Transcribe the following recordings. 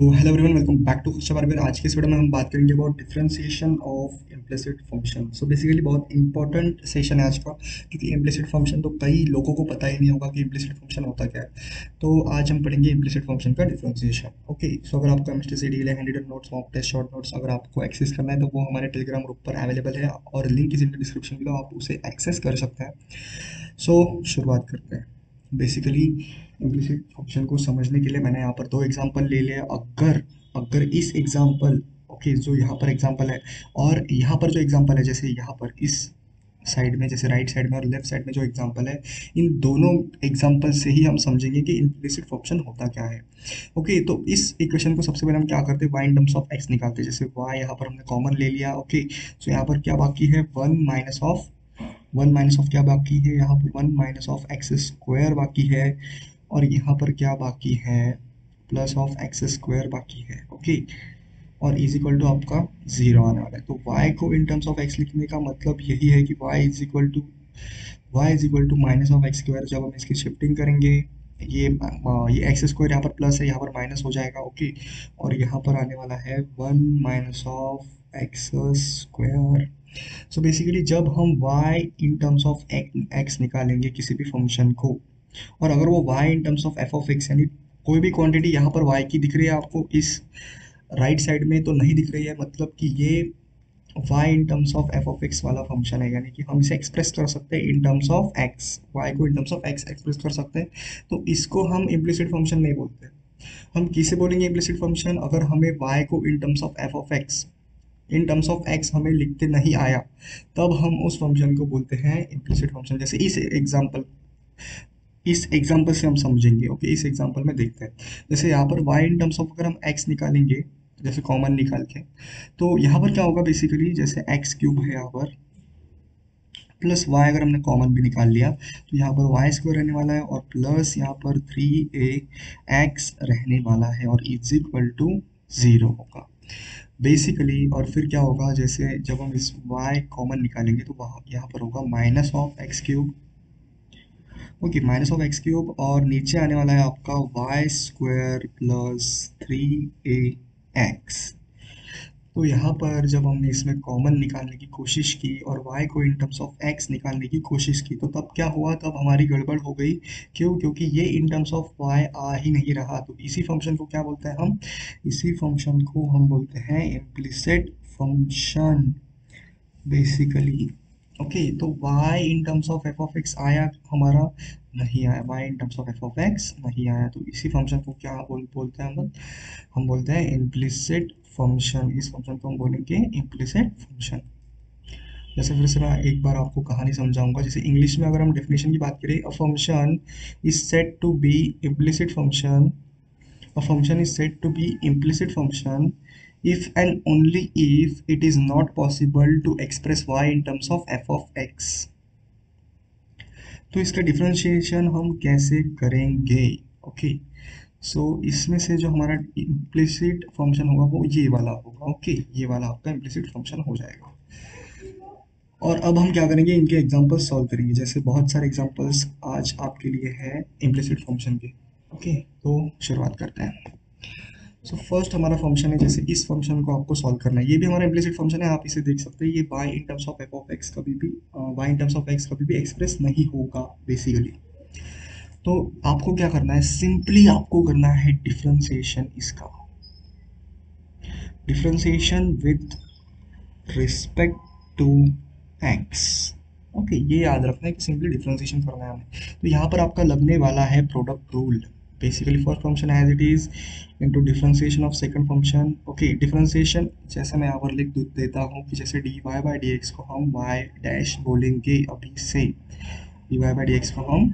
तो hello everyone, welcome back to Khusha Barbar. आज के इस वीडियो में हम बात करेंगे about differentiation of implicit function. So basically बहुत इंपॉर्टेंट सेशन है आज का, क्योंकि इम्प्लिसिट फंक्शन तो कई लोगों को पता ही नहीं होगा कि इम्प्लिसिट फंक्शन होता क्या है। तो आज हम पढ़ेंगे इम्प्लिसिट फंक्शन का डिफरेंशिएशन। ओके, सो अगर आपको केमिस्ट्री से डील है, handwritten notes, mock test, short notes अगर आपको एक्सेस करना है तो वो हमारे टेलीग्राम ग्रुप पर अवेलेबल है और लिंक इस डिस्क्रिप्शन में, आप उसे एक्सेस कर सकते हैं। सो शुरुआत करते हैं। बेसिकली इम्प्लिसिट फंक्शन को समझने के लिए मैंने यहाँ पर दो एग्जांपल ले लिया। अगर अगर इस एग्जांपल, ओके, जो यहाँ पर एग्जांपल है और यहाँ पर जो एग्जांपल है, जैसे यहाँ पर इस साइड में, जैसे राइट साइड में और लेफ्ट साइड में जो एग्जांपल है, इन दोनों एग्जांपल से ही हम समझेंगे कि इम्प्लिसिट फंक्शन होता क्या है। ओके, तो इस इक्वेशन को सबसे पहले हम क्या करते हैं, y in terms of x निकालते हैं। जैसे y यहाँ पर हमने कॉमन ले लिया। ओके, सो यहाँ पर क्या बाकी है, वन माइनस ऑफ क्या बाकी है, यहाँ पर one minus of x square बाकी है, और यहाँ पर क्या बाकी है, प्लस ऑफ एक्स स्क्वायर बाकी है। ओके, और इज इक्वल टू आपका जीरो आने वाला है। तो y को इन टर्म्स ऑफ x लिखने का मतलब यही है कि y is equal to minus of x square. जब हम इसकी शिफ्टिंग करेंगे, ये एक्स स्क्वायर यहाँ पर प्लस है, यहाँ पर माइनस हो जाएगा। ओके, और यहाँ पर आने वाला है one minus of x square. So basically जब हम y in terms of x निकालेंगे किसी भी फंक्शन को, और अगर वो y in terms of f of x, यानी कोई भी क्वांटिटी यहाँ पर y की दिख रही है आपको इस राइट साइड में तो नहीं दिख रही है, मतलब कि ये y in terms of f of x वाला फंक्शन है, यानी कि हम इसे एक्सप्रेस कर सकते हैं इन टर्म्स ऑफ x, y को इन टर्म्स ऑफ x एक्सप्रेस कर सकते हैं। तो इसको हम इम्प्लिसिट फंक्शन नहीं बोलते। हम किसे बोलेंगे इम्प्लिसिट फंक्शन, अगर हमें y को इन terms of f of x, in terms of x हमें लिखते नहीं आया, तब हम उस फंक्शन को बोलते हैं इम्प्लिसिट फंक्शन। जैसे इस एग्जांपल से हम समझेंगे। ओके, इस एग्जांपल में देखते हैं। जैसे यहाँ पर y इन टर्म्स ऑफ अगर हम x निकालेंगे, जैसे कॉमन निकाल के, तो यहाँ पर क्या होगा, बेसिकली जैसे एक्स क्यूब है यहाँ पर, प्लस वाई अगर हमने कॉमन भी निकाल लिया तो यहाँ पर वाई स्क्वायर रहने वाला है, और प्लस यहाँ पर थ्री ए एक्स रहने वाला है, और इज इक्वल टू जीरो होगा बेसिकली। और फिर क्या होगा, जैसे जब हम इस y कॉमन निकालेंगे तो वहाँ यहाँ पर होगा minus of x cube. Okay, minus of x cube, और नीचे आने वाला है आपका वाई स्क्वायर प्लस थ्री ए एक्स। तो यहाँ पर जब हमने इसमें कॉमन निकालने की कोशिश की और y को इन टर्म्स ऑफ x निकालने की कोशिश की, तो तब क्या हुआ, तब हमारी गड़बड़ हो गई। क्यों? क्योंकि ये इन टर्म्स ऑफ y आ ही नहीं रहा। तो इसी फंक्शन को क्या बोलते हैं हम, इसी फंक्शन को हम बोलते हैं इम्प्लिसिट फंक्शन बेसिकली। ओके, तो y in terms of f of x आया हमारा, नहीं आया, y in terms of f of x नहीं आया। तो इसी फंक्शन को क्या बोलते हैं हम बोलते हैं इम्प्लिसिट फंक्शन। इस फंक्शन को हम बोलेंगे इम्प्लिसिट फंक्शन। जैसे फिर से मैं एक बार आपको कहानी समझाऊंगा। जैसे इंग्लिश में अगर हम डेफिनेशन की बात करें, a function is said to be implicit function, a function is said to be implicit function if and only if it is not possible to express y in terms of f of x। तो इसका differentiation हम कैसे करेंगे? Okay, सो इसमें से जो हमारा implicit function होगा वो ये वाला होगा। ओके, ये वाला आपका इम्प्लिसिट फंक्शन हो जाएगा। और अब हम क्या करेंगे, इनके एग्जांपल्स सॉल्व करेंगे। जैसे बहुत सारे एग्जांपल्स आज आपके लिए है इम्प्लिसिट फंक्शन के। ओके, तो शुरुआत करते हैं। सो फर्स्ट हमारा फंक्शन है, जैसे इस फंक्शन को आपको सॉल्व करना है। ये भी हमारा इम्प्लिसिट फंक्शन है, आप इसे देख सकते हैं। ये y in terms of f of x कभी भी y in terms of x कभी भी एक्सप्रेस नहीं होगा बेसिकली। तो आपको क्या करना है, सिंपली आपको करना है डिफरेंशिएशन इसका, differentiation with respect to x। Okay, ये याद रखना है कि सिंपली डिफरेंशिएशन करना है हमें। तो यहाँ पर आपका लगने वाला है product rule. Basically first function as it is into differentiation of second function. Okay, differentiation जैसे मैं यहाँ पर लिख देता हूँ कि जैसे dy बाई डी को हम y डैश बोलेंगे अभी से, dy बाई डी को हम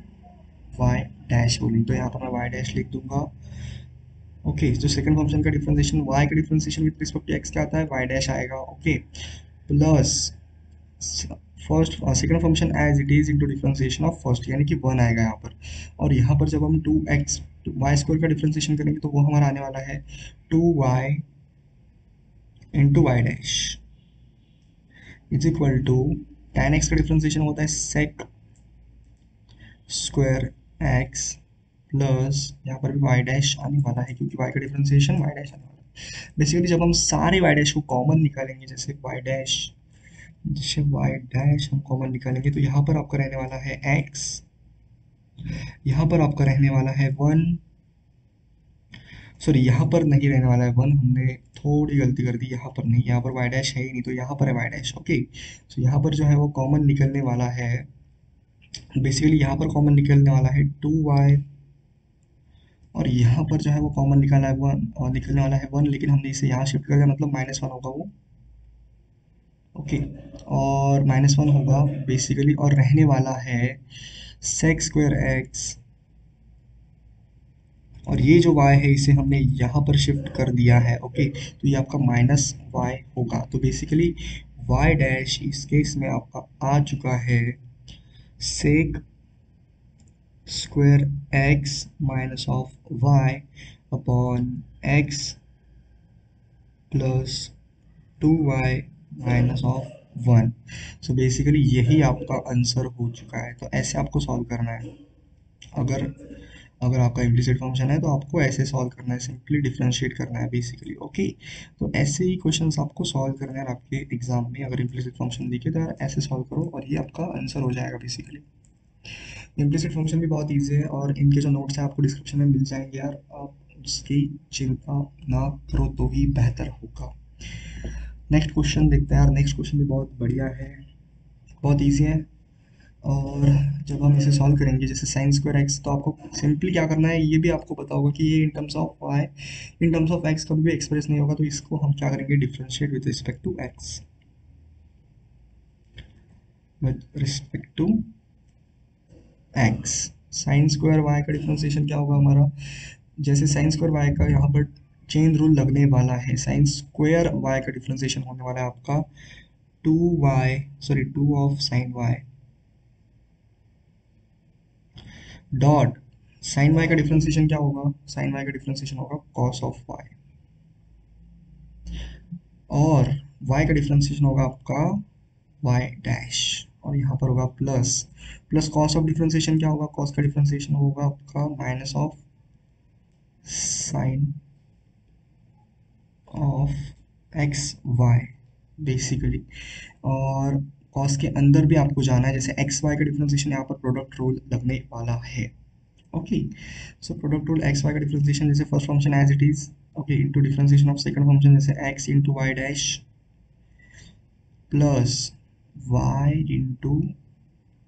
y डैश बोलेंगे, तो यहाँ पर मैं y डैश लिख दूंगा। ओके, जो सेकंड फंक्शन का डिफरेंशिएशन, y का differentiation with respect to x क्या आता है, y डैश आएगा। Okay, plus first second function as it is into differentiation of first, यानी कि वन आएगा यहाँ पर। और यहाँ पर जब हम टू एक्स वाई स्क्वायर का डिफरेंशिएशन करेंगे तो वो हमारा आने वाला है two y into y dash is equal to tan x का डिफरेंशिएशन होता है सेक स्क्वायर एक्स प्लस यहाँ पर भी वाई डैश आने वाला है क्योंकि वाई का डिफरेंशिएशन वाई डैश आने वाला है। बेसिकली जब हम सारे वाई डैश को कॉमन निकालेंगे, जैसे वाई डैश हम कॉमन निकालेंगे तो यहाँ पर आपका रहने वाला है एक्स, यहाँ पर आपका रहने वाला है वन, सॉरी यहाँ पर नहीं रहने वाला है वन, हमने थोड़ी गलती कर दी, यहाँ पर नहीं, यहाँ पर वाई डैश है ही नहीं तो यहाँ पर है वाई डैश। ओके, सो यहाँ पर जो है वो कॉमन निकलने वाला है, बेसिकली यहाँ पर कॉमन निकलने वाला है 2y, और यहाँ पर जो है वो कॉमन निकाला है वन, और निकलने वाला है वन, लेकिन हमने इसे यहाँ शिफ्ट कर दिया मतलब -1 होगा वो। ओके, और -1 होगा बेसिकली, और रहने वाला है सेक स्क्वायर एक्स, और ये जो y है इसे हमने यहाँ पर शिफ्ट कर दिया है। ओके, तो ये आपका -y होगा, तो बेसिकली y डैश इस केस में आपका आ चुका है sec square x minus of y upon x plus 2y minus of one. So basically यही आपका आंसर हो चुका है, तो ऐसे आपको सॉल्व करना है। अगर अगर आपका इम्प्लिसिट फंक्शन है तो आपको ऐसे सॉल्व करना है, सिंपली डिफरेंशिएट करना है बेसिकली। ओके, तो ऐसे ही क्वेश्चंस आपको सॉल्व करने हैं आपके एग्जाम में, अगर इम्प्लिसिट फंक्शन दिखे तो यार ऐसे सॉल्व करो और ये आपका आंसर हो जाएगा बेसिकली। इम्प्लिसिट फंक्शन भी बहुत ईजी है और इनके जो नोट्स हैं आपको डिस्क्रिप्शन में मिल जाएंगे यार, आप उसकी चिंता ना करो तो ही बेहतर होगा। नेक्स्ट क्वेश्चन देखते हैं यार, नेक्स्ट क्वेश्चन भी बहुत बढ़िया है, बहुत ईजी है, और जब हम इसे सॉल्व करेंगे जैसे साइन स्क्वायर एक्स, तो आपको सिंपली क्या करना है, ये भी आपको पता होगा कि ये in terms of y, in terms of x कभी भी एक्सप्रेस नहीं होगा, तो इसको हम क्या करेंगे, differentiate with respect to x, with respect to x. Sine square y का डिफरेंशिएशन क्या होगा हमारा, जैसे साइन स्क्वायर वाई का यहाँ पर चेन रूल लगने वाला है, साइन स्क्वायर वाई का डिफरेंशिएशन होने वाला है आपका 2y, sorry 2 of sine y dot sine y का डिफरेंशिएशन क्या होगा, साइन वाई का डिफरेंशिएशन होगा कॉस ऑफ वाई, और y का डिफरेंशिएशन होगा आपका y डैश, और यहाँ पर होगा plus, plus cos of differentiation क्या होगा, कॉस का डिफरेंशिएशन होगा आपका minus of sine of x y basically, और कॉस के अंदर भी आपको जाना है, जैसे एक्स वाई का डिफरेंशिएशन यहाँ पर प्रोडक्ट रूल लगने वाला है। Okay, so product rule x y का डिफरेंशिएशन जैसे first function as it is, okay, into differentiation of second function जैसे x into y dash plus y into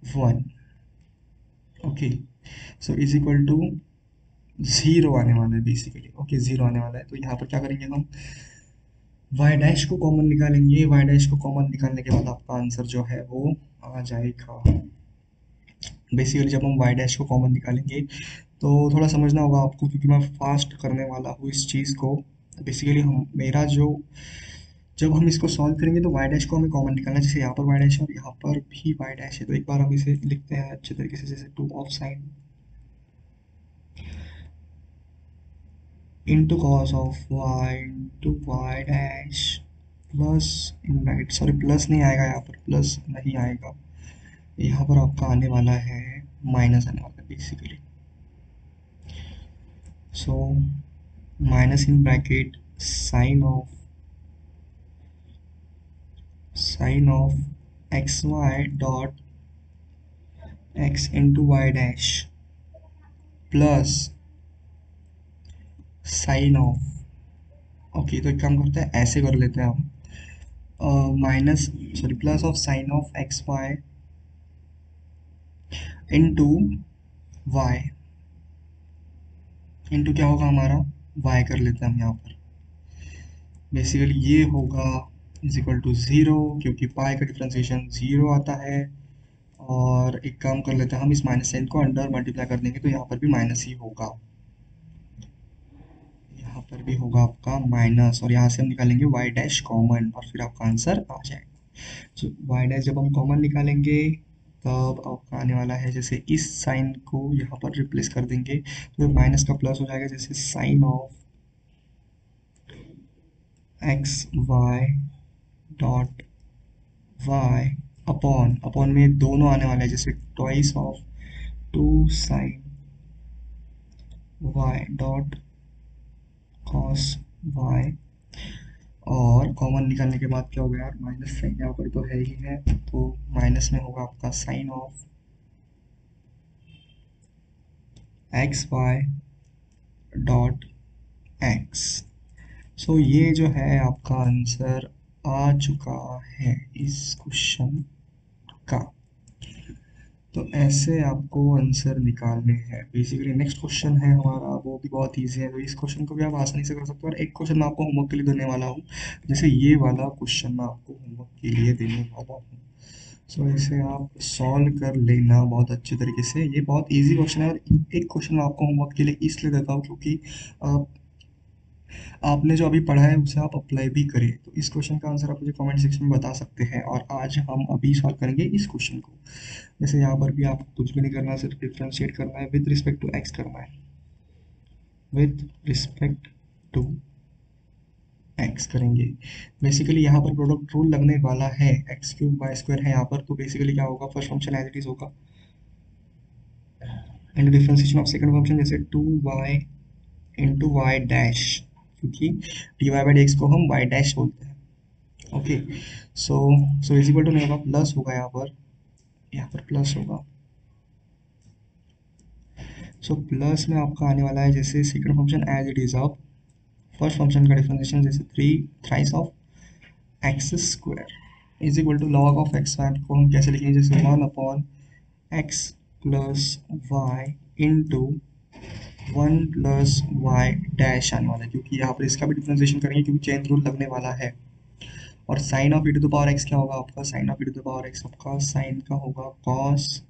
one. Okay, so is equal to zero आने वाला है basically. Okay, zero आने वाला है, तो यहाँ पर क्या करेंगे हम, वाई डैश को कॉमन निकालेंगे, वाई डैश को कॉमन निकालने के बाद आपका आंसर जो है वो आ जाएगा। बेसिकली जब हम वाई डैश को कॉमन निकालेंगे तो थोड़ा समझना होगा आपको, क्योंकि मैं फास्ट करने वाला हूँ इस चीज़ को। बेसिकली हम मेरा जो, जब हम इसको सॉल्व करेंगे तो वाई डैश को हमें कॉमन निकालना है, जैसे यहाँ पर वाई डैश है और यहाँ पर भी वाई डैश है, तो एक बार हम इसे लिखते हैं अच्छे तरीके से, जैसे 2 of sine into cos of y into y dash plus, in bracket sorry plus नहीं आएगा, यहाँ पर प्लस नहीं आएगा, यहाँ पर आपका आने वाला है माइनस आने वाला है basically. So minus in bracket sine of x y dot x into y dash plus sine of, okay, तो एक काम करते हैं ऐसे कर लेते हैं हम, minus sorry plus of sine of x y into y, into क्या होगा हमारा, वाई कर लेते हैं हम यहाँ पर, बेसिकली ये होगा इज इक्वल टू ज़ीरो, क्योंकि पाई का डिफ्रेंसिएशन ज़ीरो आता है, और एक काम कर लेते हैं हम, इस माइनस साइन को अंडर मल्टीप्लाई कर देंगे तो यहाँ पर भी माइनस ही होगा, यहाँ पर भी होगा आपका माइनस, और यहाँ से हम निकालेंगे वाई डैश कॉमन और फिर आपका आंसर आ जाएगा। सो वाई डैश जब हम कॉमन निकालेंगे तब आपका आने वाला है, जैसे इस साइन को यहाँ पर रिप्लेस कर देंगे तो माइनस का प्लस हो जाएगा, जैसे sine of x y dot y upon, upon में दोनों आने वाले हैं, जैसे twice of two sine y dot cos y, और कॉमन निकालने के बाद क्या हो गया यार, माइनस साइन यहाँ पर तो है ही है, तो माइनस में होगा आपका sine of x y dot x. So ये जो है आपका आंसर आ चुका है इस क्वेश्चन का। तो ऐसे आपको आंसर निकालने हैं बेसिकली। नेक्स्ट क्वेश्चन है हमारा, वो भी बहुत इजी है, तो इस क्वेश्चन को भी आप आसानी से कर सकते हो। और एक क्वेश्चन मैं आपको होमवर्क के लिए देने वाला हूँ, जैसे ये वाला क्वेश्चन मैं आपको होमवर्क के लिए देने वाला हूँ। सो इसे आप सॉल्व कर लेना बहुत अच्छे तरीके से। ये बहुत इजी क्वेश्चन है, और एक क्वेश्चन मैं आपको होमवर्क के लिए इसलिए देता हूँ क्योंकि आपने जो अभी पढ़ा है उसे आप अप्लाई भी करें। तो इस क्वेश्चन का आंसर आप मुझे कमेंट सेक्शन में बता सकते हैं, और आज हम अभी सॉल्व करेंगे इस क्वेश्चन को। जैसे यहाँ पर भी आपको कुछ भी नहीं करना, सिर्फ डिफ्रेंशिएट करना है, विद रिस्पेक्ट टू एक्स करना है, विद रिस्पेक्ट टू एक्स करेंगे। बेसिकली यहाँ पर प्रोडक्ट रूल लगने वाला है, एक्स क्यूब वाई स्क्वायर है यहाँ पर, तो बेसिकली क्या होगा, first function as it is होगा, and differentiation of second function, जैसे 2y इंटू वाई डैश, क्योंकि d y by d x को हम वाई डैश बोलते हैं। Okay, so so is equal to नहीं होगा, प्लस होगा यहाँ पर प्लस होगा। सो प्लस में आपका आने वाला है जैसे second function as it is of first function का डिफरेंशिएशन, जैसे three thrice of x square is equal to log of x y को हम कैसे लिखेंगे, जैसे 1/x plus y into 1 + y dash आने वाला है, क्योंकि यहाँ पर इसका भी डिफरेंशिएशन करेंगे क्योंकि चेन रूल लगने वाला है। और sine of e to the power x क्या होगा आपका, sine of e to the power x आपका साइन का होगा cos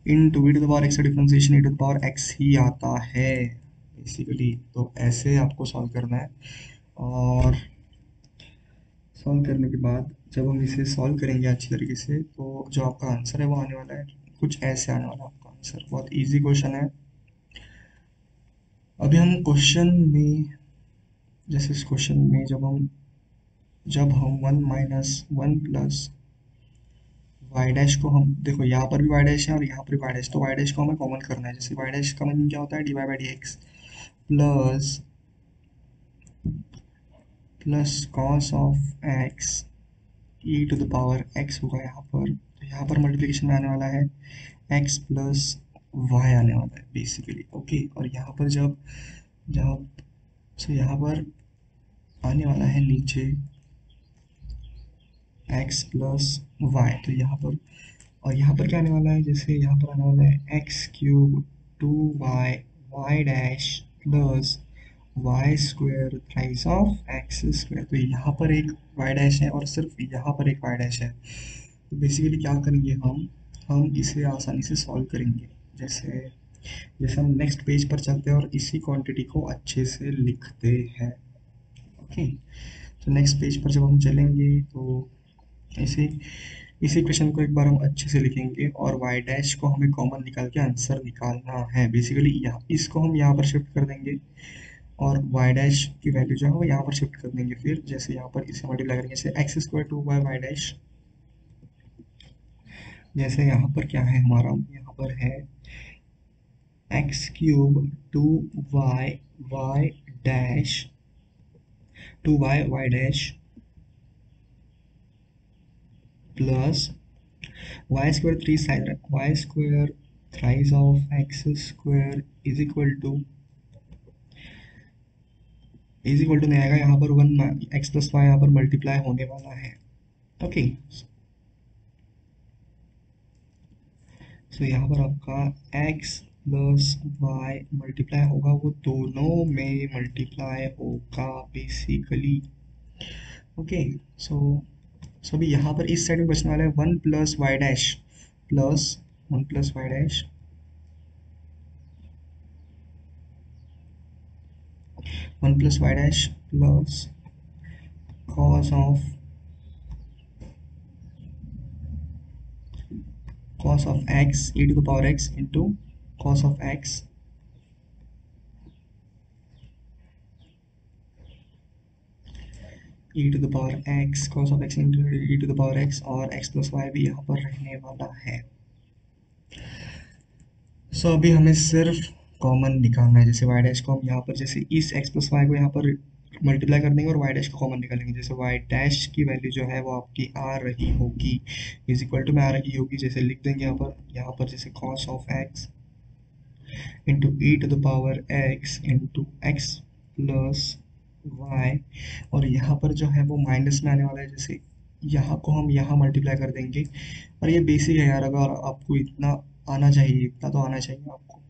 into e to the power x का differentiation e to the power x ही आता है बेसिकली। तो ऐसे आपको सॉल्व करना है, और सॉल्व करने के बाद जब हम इसे सॉल्व करेंगे अच्छी तरीके से, तो जो आपका आंसर है वो आने वाला है कुछ ऐसे आने वाला है आपका आंसर। बहुत इजी क्वेश्चन है। अभी हम क्वेश्चन में, जैसे इस क्वेश्चन में जब हम 1 - 1 + वाई डैश को हम देखो, यहाँ पर भी वाई डैश है और यहाँ पर भी वाई डैश, तो वाई डैश को हमें कॉमन करना है। जैसे वाई डैश का मीनिंग क्या होता है, d y by d x plus cos of x e to the power x होगा यहाँ पर। तो यहाँ पर मल्टीप्लिकेशन में आने वाला है एक्स प्लस वाई आने वाला है बेसिकली। ओके, और यहाँ पर जब जब सो यहाँ पर आने वाला है नीचे एक्स प्लस वाई, तो यहाँ पर, और यहाँ पर क्या आने वाला है, जैसे यहाँ पर आने वाला है x cube 2y y dash plus y square thrice of x square. तो यहाँ पर एक वाई डैश है और सिर्फ यहाँ पर एक वाई डैश है। तो बेसिकली क्या करेंगे हम इसे आसानी से सॉल्व करेंगे। जैसे जैसे हम नेक्स्ट पेज पर चलते हैं और इसी क्वांटिटी को अच्छे से लिखते हैं। ओके, तो नेक्स्ट पेज पर जब हम चलेंगे तो इसी इसी क्वेश्चन को एक बार हम अच्छे से लिखेंगे, और y डैश को हमें कॉमन निकाल के आंसर निकालना है बेसिकली। यहाँ इसको हम यहाँ पर शिफ्ट कर देंगे, और y डैश की वैल्यू जो है वो यहाँ पर शिफ्ट कर देंगे। फिर जैसे यहाँ पर इसे मल्टीप्लाई करेंगे, जैसे x square 2y y dash, जैसे यहाँ पर क्या है हमारा, यहाँ पर है x cube 2y y dash 2y y dash plus y square three side y square thrice of x square is equal to नहीं आएगा, यहाँ पर 1 x + y यहाँ पर मल्टीप्लाई होने वाला है। ओके, सो यहाँ पर आपका x + y मल्टीप्लाई होगा, वो दोनों में मल्टीप्लाई होगा बेसिकली। ओके, सो सो अभी यहाँ पर इस साइड में बचने वाला है 1 + y dash plus 1 + y dash 1 + y dash plus cos of x e to the power x into cos of x e to the power x cos of x into e to the power x, और x + y भी यहाँ पर रहने वाला है। सो अभी हमें सिर्फ कॉमन निकालना है। जैसे वाई डैश को हम यहाँ पर जैसे इस एक्स प्लस वाई को यहाँ पर मल्टीप्लाई कर देंगे और वाई डैश को कॉमन निकालेंगे। जैसे वाई डैश की वैल्यू जो है वो आपकी आ रही होगी इज इक्वल टू में आ रही होगी, जैसे लिख देंगे यहाँ पर जैसे cos of x into e to the power x into x plus y, और यहाँ पर जो है वो माइनस में आने वाला है। जैसे यहाँ को हम यहाँ मल्टीप्लाई कर देंगे, और ये बेसिक है यार, अगर आपको इतना आना चाहिए, इतना तो आना चाहिए आपको।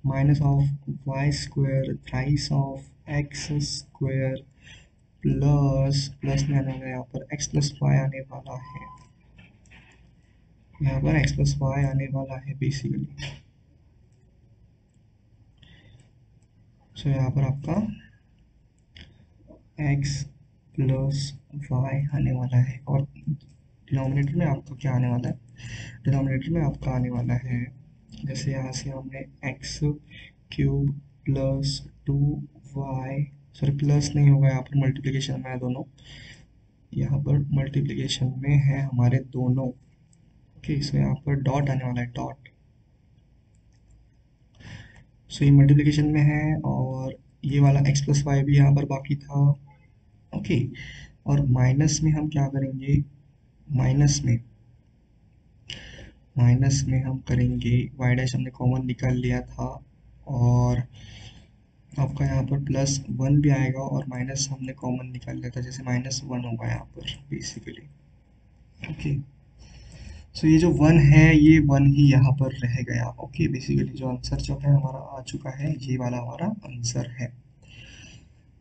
Minus of y square thrice of x square plus plus में आने वाला है यहाँ पर एक्स प्लस वाई आने वाला है, यहाँ पर एक्स प्लस वाई आने वाला है बेसिकली। सो यहाँ पर आपका एक्स प्लस वाई आने वाला है, और डिनोमिनेटर में आपका क्या आने वाला है, डिनोमिनेटर में आपका आने वाला है जैसे यहाँ से हमने x cube plus two y, sorry plus नहीं होगा, यहाँ पर मल्टीप्लिकेशन में है दोनों, यहाँ पर मल्टीप्लिकेशन में है हमारे दोनों। ओके, सो यहाँ पर डॉट आने वाला है, डॉट। सो ये मल्टीप्लिकेशन में है, और ये वाला एक्स प्लस वाई भी यहाँ पर बाकी था। ओके, और माइनस में हम क्या करेंगे, माइनस में हम करेंगे वाई डैश हमने कॉमन निकाल लिया था, और आपका यहाँ पर प्लस वन भी आएगा, और माइनस हमने कॉमन निकाल लिया था, जैसे माइनस वन होगा यहाँ पर बेसिकली। ओके, सो ये जो वन है ये वन ही यहाँ पर रह गया। ओके, बेसिकली जो आंसर जो है हमारा आ चुका है, ये वाला हमारा आंसर है।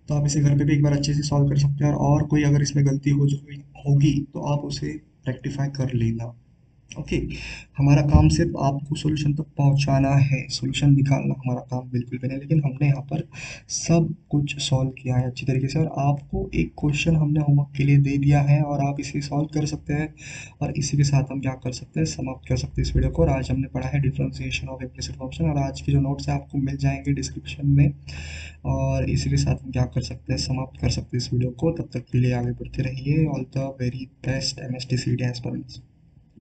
तो आप इसे घर पे भी एक बार अच्छे से सॉल्व कर सकते हैं, और कोई अगर इसमें गलती होगी तो आप उसे रेक्टिफाई कर लेना। ओके, हमारा काम सिर्फ आपको सॉल्यूशन तक पहुंचाना है, सॉल्यूशन निकालना हमारा काम बिल्कुल भी नहीं, लेकिन हमने यहाँ पर सब कुछ सॉल्व किया है अच्छी तरीके से, और आपको एक क्वेश्चन हमने होमवर्क के लिए दे दिया है और आप इसे सॉल्व कर सकते हैं। और इसी के साथ हम क्या कर सकते हैं, समाप्त कर सकते हैं इस वीडियो को। और आज हमने पढ़ा है डिफरेंशिएशन ऑफ इम्प्लिसिट फंक्शन, और आज के जो नोट्स हैं आपको मिल जाएंगे डिस्क्रिप्शन में। और इसी के साथ हम क्या कर सकते हैं, समाप्त कर सकते हैं इस वीडियो को। तब तक के लिए आगे बढ़ते रहिए। All the very best MST CT aspirants.